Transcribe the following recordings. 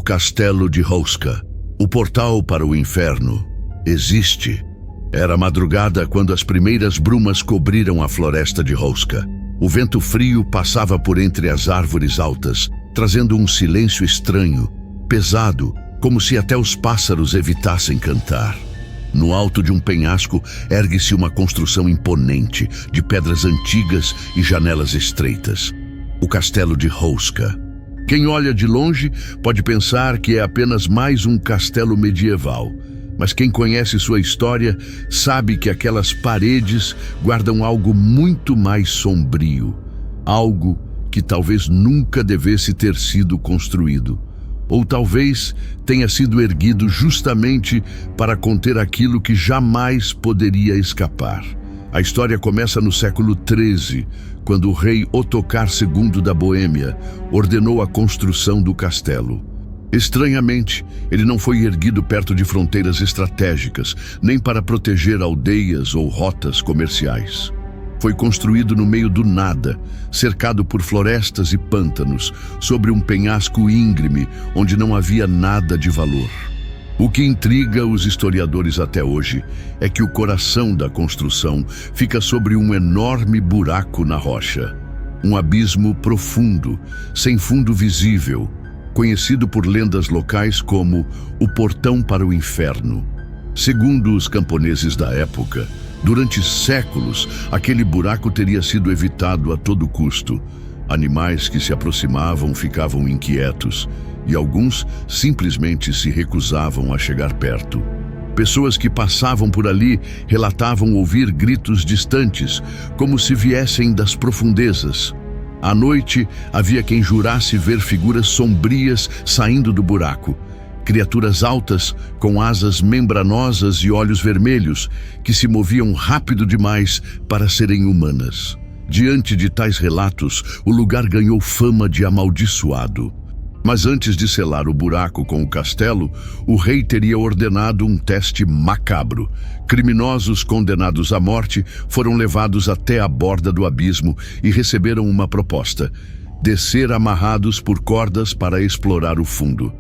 Castelo de Houska. O portal para o inferno existe. Era madrugada quando as primeiras brumas cobriram a floresta de Houska. O vento frio passava por entre as árvores altas, trazendo um silêncio estranho, pesado, como se até os pássaros evitassem cantar. No alto de um penhasco ergue-se uma construção imponente, de pedras antigas e janelas estreitas. O Castelo de Houska. Quem olha de longe pode pensar que é apenas mais um castelo medieval, mas quem conhece sua história sabe que aquelas paredes guardam algo muito mais sombrio, algo que talvez nunca devesse ter sido construído, ou talvez tenha sido erguido justamente para conter aquilo que jamais poderia escapar. A história começa no século XIII, quando o rei Ottokar II da Boêmia ordenou a construção do castelo. Estranhamente, ele não foi erguido perto de fronteiras estratégicas, nem para proteger aldeias ou rotas comerciais. Foi construído no meio do nada, cercado por florestas e pântanos, sobre um penhasco íngreme onde não havia nada de valor. O que intriga os historiadores até hoje é que o coração da construção fica sobre um enorme buraco na rocha. Um abismo profundo, sem fundo visível, conhecido por lendas locais como o Portão para o Inferno. Segundo os camponeses da época, durante séculos, aquele buraco teria sido evitado a todo custo. Animais que se aproximavam ficavam inquietos, e alguns simplesmente se recusavam a chegar perto. Pessoas que passavam por ali relatavam ouvir gritos distantes, como se viessem das profundezas. À noite, havia quem jurasse ver figuras sombrias saindo do buraco. Criaturas altas, com asas membranosas e olhos vermelhos, que se moviam rápido demais para serem humanas. Diante de tais relatos, o lugar ganhou fama de amaldiçoado. Mas antes de selar o buraco com o castelo, o rei teria ordenado um teste macabro. Criminosos condenados à morte foram levados até a borda do abismo e receberam uma proposta: descer amarrados por cordas para explorar o fundo.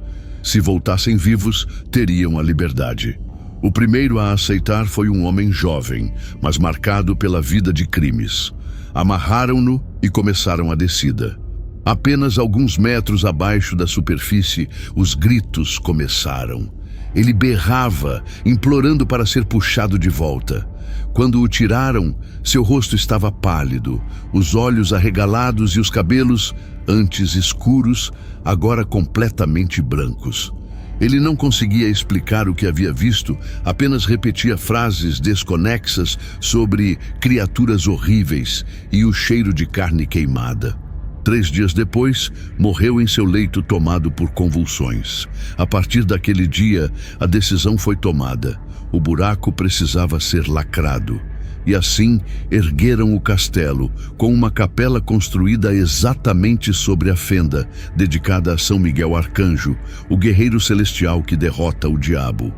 Se voltassem vivos, teriam a liberdade. O primeiro a aceitar foi um homem jovem, mas marcado pela vida de crimes. Amarraram-no e começaram a descida. Apenas alguns metros abaixo da superfície, os gritos começaram. Ele berrava, implorando para ser puxado de volta. Quando o tiraram, seu rosto estava pálido, os olhos arregalados e os cabelos, antes escuros, agora completamente brancos. Ele não conseguia explicar o que havia visto, apenas repetia frases desconexas sobre criaturas horríveis e o cheiro de carne queimada. 3 dias depois, morreu em seu leito tomado por convulsões. A partir daquele dia, a decisão foi tomada. O buraco precisava ser lacrado. E assim, ergueram o castelo, com uma capela construída exatamente sobre a fenda, dedicada a São Miguel Arcanjo, o guerreiro celestial que derrota o diabo.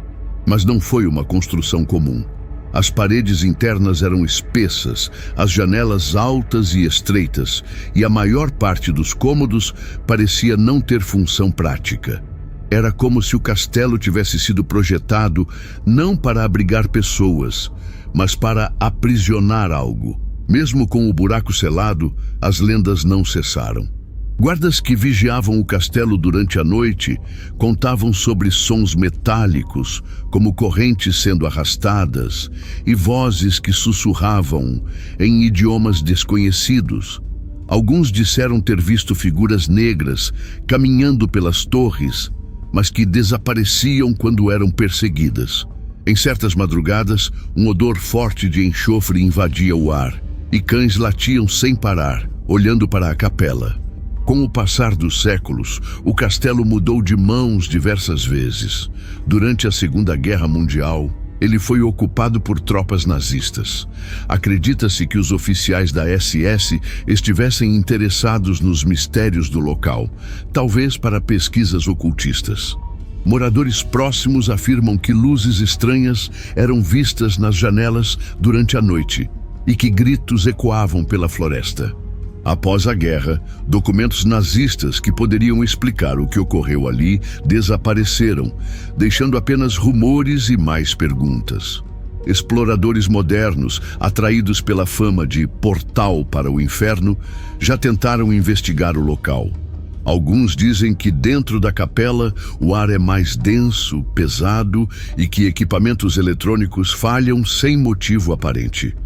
Mas não foi uma construção comum. As paredes internas eram espessas, as janelas altas e estreitas, e a maior parte dos cômodos parecia não ter função prática. Era como se o castelo tivesse sido projetado não para abrigar pessoas, mas para aprisionar algo. Mesmo com o buraco selado, as lendas não cessaram. Guardas que vigiavam o castelo durante a noite contavam sobre sons metálicos, como correntes sendo arrastadas, e vozes que sussurravam em idiomas desconhecidos. Alguns disseram ter visto figuras negras caminhando pelas torres, mas que desapareciam quando eram perseguidas. Em certas madrugadas, um odor forte de enxofre invadia o ar, e cães latiam sem parar, olhando para a capela. Com o passar dos séculos, o castelo mudou de mãos diversas vezes. Durante a Segunda Guerra Mundial, ele foi ocupado por tropas nazistas. Acredita-se que os oficiais da SS estivessem interessados nos mistérios do local, talvez para pesquisas ocultistas. Moradores próximos afirmam que luzes estranhas eram vistas nas janelas durante a noite e que gritos ecoavam pela floresta. Após a guerra, documentos nazistas que poderiam explicar o que ocorreu ali desapareceram, deixando apenas rumores e mais perguntas. Exploradores modernos, atraídos pela fama de portal para o inferno, já tentaram investigar o local. Alguns dizem que dentro da capela o ar é mais denso, pesado e que equipamentos eletrônicos falham sem motivo aparente.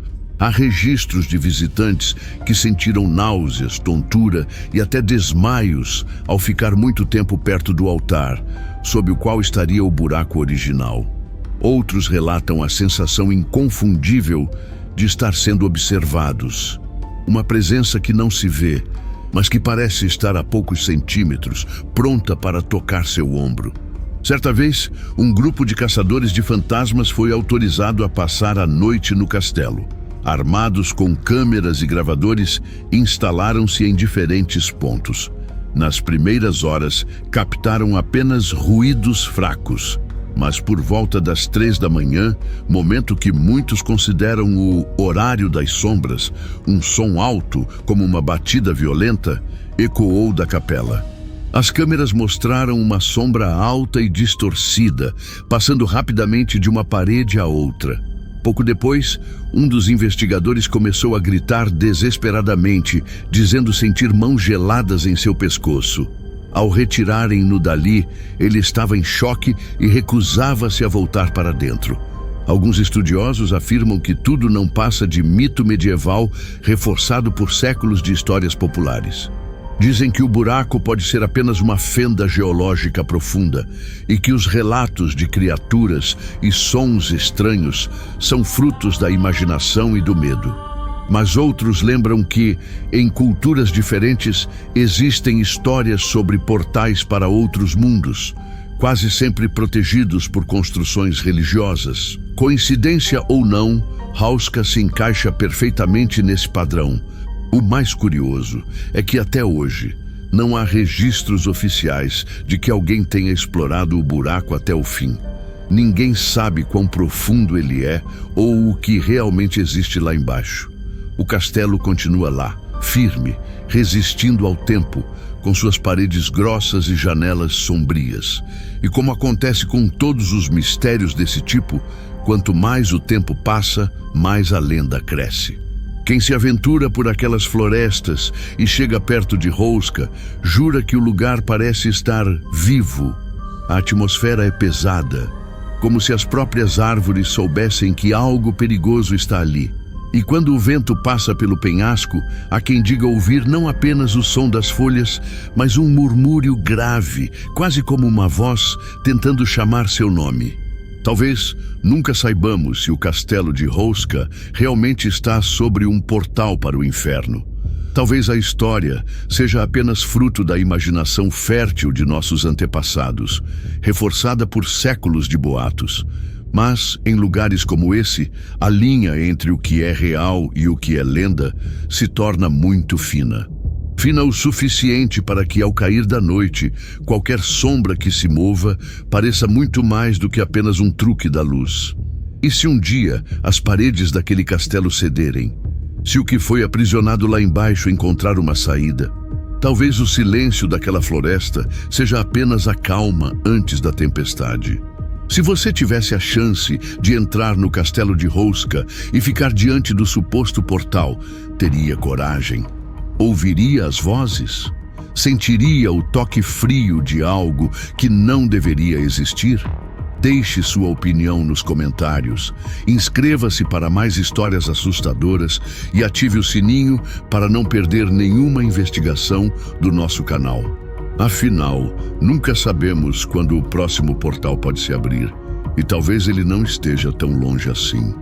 Há registros de visitantes que sentiram náuseas, tontura e até desmaios ao ficar muito tempo perto do altar, sob o qual estaria o buraco original. Outros relatam a sensação inconfundível de estar sendo observados. Uma presença que não se vê, mas que parece estar a poucos centímetros, pronta para tocar seu ombro. Certa vez, um grupo de caçadores de fantasmas foi autorizado a passar a noite no castelo. Armados com câmeras e gravadores, instalaram-se em diferentes pontos. Nas primeiras horas, captaram apenas ruídos fracos. Mas por volta das 3 da manhã, momento que muitos consideram o horário das sombras, um som alto, como uma batida violenta, ecoou da capela. As câmeras mostraram uma sombra alta e distorcida, passando rapidamente de uma parede à outra. Pouco depois, um dos investigadores começou a gritar desesperadamente, dizendo sentir mãos geladas em seu pescoço. Ao retirarem-no dali, ele estava em choque e recusava-se a voltar para dentro. Alguns estudiosos afirmam que tudo não passa de mito medieval reforçado por séculos de histórias populares. Dizem que o buraco pode ser apenas uma fenda geológica profunda e que os relatos de criaturas e sons estranhos são frutos da imaginação e do medo. Mas outros lembram que, em culturas diferentes, existem histórias sobre portais para outros mundos, quase sempre protegidos por construções religiosas. Coincidência ou não, Hauska se encaixa perfeitamente nesse padrão. O mais curioso é que até hoje não há registros oficiais de que alguém tenha explorado o buraco até o fim. Ninguém sabe quão profundo ele é ou o que realmente existe lá embaixo. O castelo continua lá, firme, resistindo ao tempo, com suas paredes grossas e janelas sombrias. E como acontece com todos os mistérios desse tipo, quanto mais o tempo passa, mais a lenda cresce. Quem se aventura por aquelas florestas e chega perto de Hauska, jura que o lugar parece estar vivo. A atmosfera é pesada, como se as próprias árvores soubessem que algo perigoso está ali. E quando o vento passa pelo penhasco, há quem diga ouvir não apenas o som das folhas, mas um murmúrio grave, quase como uma voz tentando chamar seu nome. Talvez nunca saibamos se o castelo de Hauska realmente está sobre um portal para o inferno. Talvez a história seja apenas fruto da imaginação fértil de nossos antepassados, reforçada por séculos de boatos. Mas, em lugares como esse, a linha entre o que é real e o que é lenda se torna muito fina. Fina o suficiente para que, ao cair da noite, qualquer sombra que se mova pareça muito mais do que apenas um truque da luz. E se um dia as paredes daquele castelo cederem? Se o que foi aprisionado lá embaixo encontrar uma saída? Talvez o silêncio daquela floresta seja apenas a calma antes da tempestade. Se você tivesse a chance de entrar no castelo de Hauska e ficar diante do suposto portal, teria coragem? Ouviria as vozes? Sentiria o toque frio de algo que não deveria existir? Deixe sua opinião nos comentários, inscreva-se para mais histórias assustadoras e ative o sininho para não perder nenhuma investigação do nosso canal. Afinal, nunca sabemos quando o próximo portal pode se abrir, e talvez ele não esteja tão longe assim.